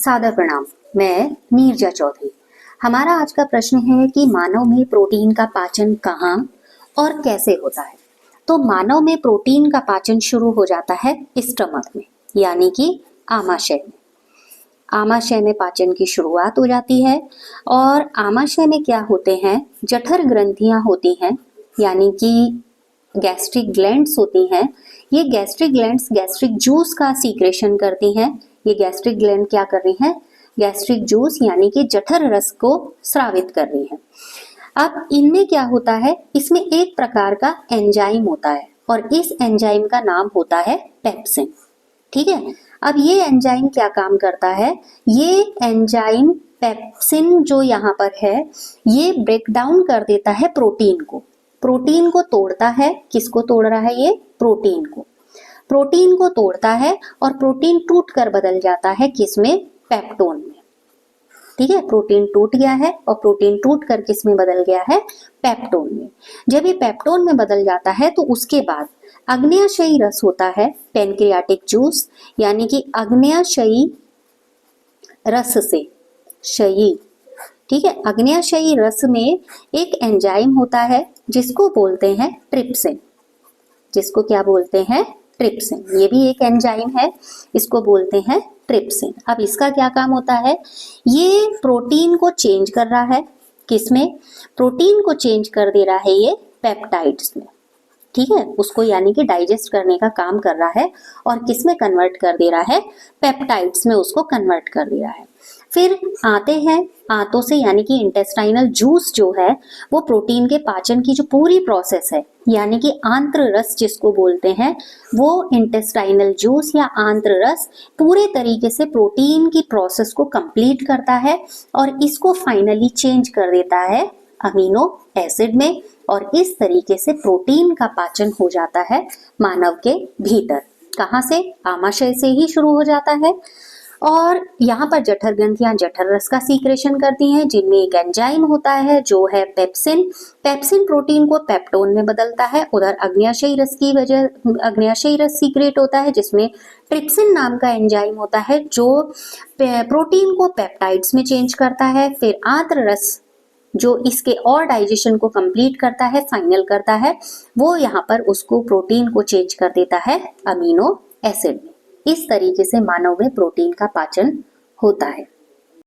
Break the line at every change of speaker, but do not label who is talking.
सादर प्रणाम। मैं नीरजा चौधरी। हमारा आज का प्रश्न है कि मानव में प्रोटीन का पाचन कहाँ और कैसे होता है। तो मानव में प्रोटीन का पाचन शुरू हो जाता है स्टमक में, यानी कि आमाशय में। आमाशय में पाचन की शुरुआत हो जाती है और आमाशय में क्या होते हैं, जठर ग्रंथियां होती हैं, यानी कि गैस्ट्रिक ग्लैंड्स होती हैं। ये गैस्ट्रिक ग्लैंड्स गैस्ट्रिक जूस का सीक्रेशन करती हैं। ये गैस्ट्रिक ग्लैंड क्या कर रही हैं, गैस्ट्रिक जूस यानी कि जठर रस को स्रावित कर रही हैं। अब इनमें क्या होता है, इसमें एक प्रकार का एंजाइम होता है और इस एंजाइम का नाम होता है पेप्सिन। ठीक है, अब ये एंजाइम क्या काम करता है, ये एंजाइम पेप्सिन जो यहाँ पर है, ये ब्रेक डाउन कर देता है प्रोटीन को। प्रोटीन को तोड़ता है। किसको तोड़ रहा है ये, प्रोटीन को। प्रोटीन को तोड़ता है और प्रोटीन टूट कर बदल जाता है किसमें, पेप्टोन में। ठीक है, प्रोटीन टूट गया है और प्रोटीन टूट कर किस में बदल गया है, पेप्टोन में। जब ये पेप्टोन में बदल जाता है तो उसके बाद अग्न्याशयी रस होता है, पैनक्रियाटिक जूस, यानी कि अग्न्याशयी रस से शयी। ठीक है, अग्न्याशयी रस में एक एंजाइम होता है जिसको बोलते हैं ट्रिप्सिन। जिसको क्या बोलते हैं, ट्रिप्सिन। ये भी एक एंजाइम है, इसको बोलते हैं ट्रिप्सिन। अब इसका क्या काम होता है, ये प्रोटीन को चेंज कर रहा है। किसमें, प्रोटीन को चेंज कर दे रहा है ये पेप्टाइड्स में। ठीक है, उसको यानी कि डाइजेस्ट करने का काम कर रहा है और किसमें कन्वर्ट कर दे रहा है, पेप्टाइड्स में उसको कन्वर्ट कर दे रहा है। फिर आते हैं आंतों से, यानी कि इंटेस्टाइनल जूस जो है वो प्रोटीन के पाचन की जो पूरी प्रोसेस है, यानी कि आंत्र रस जिसको बोलते हैं, वो इंटेस्टाइनल जूस या आंत्र रस पूरे तरीके से प्रोटीन की प्रोसेस को कंप्लीट करता है और इसको फाइनली चेंज कर देता है अमीनो एसिड में, और इस तरीके से प्रोटीन का पाचन हो जाता है मानव के भीतर। कहाँ से, आमाशय से ही शुरू हो जाता है। और यहाँ पर जठर ग्रंथियां जठर रस का सीक्रेशन करती हैं, जिनमें एक एंजाइम होता है जो है पेप्सिन। पेप्सिन प्रोटीन को पेप्टोन में बदलता है। उधर अग्न्याशयी रस की वजह, अग्न्याशयी रस सीक्रेट होता है जिसमें ट्रिप्सिन नाम का एंजाइम होता है जो प्रोटीन को पेप्टाइड्स में चेंज करता है। फिर आंत्र रस जो इसके और डाइजेशन को कंप्लीट करता है, फाइनल करता है, वो यहाँ पर उसको प्रोटीन को चेंज कर देता है अमीनो एसिड में। इस तरीके से मानव में प्रोटीन का पाचन होता है।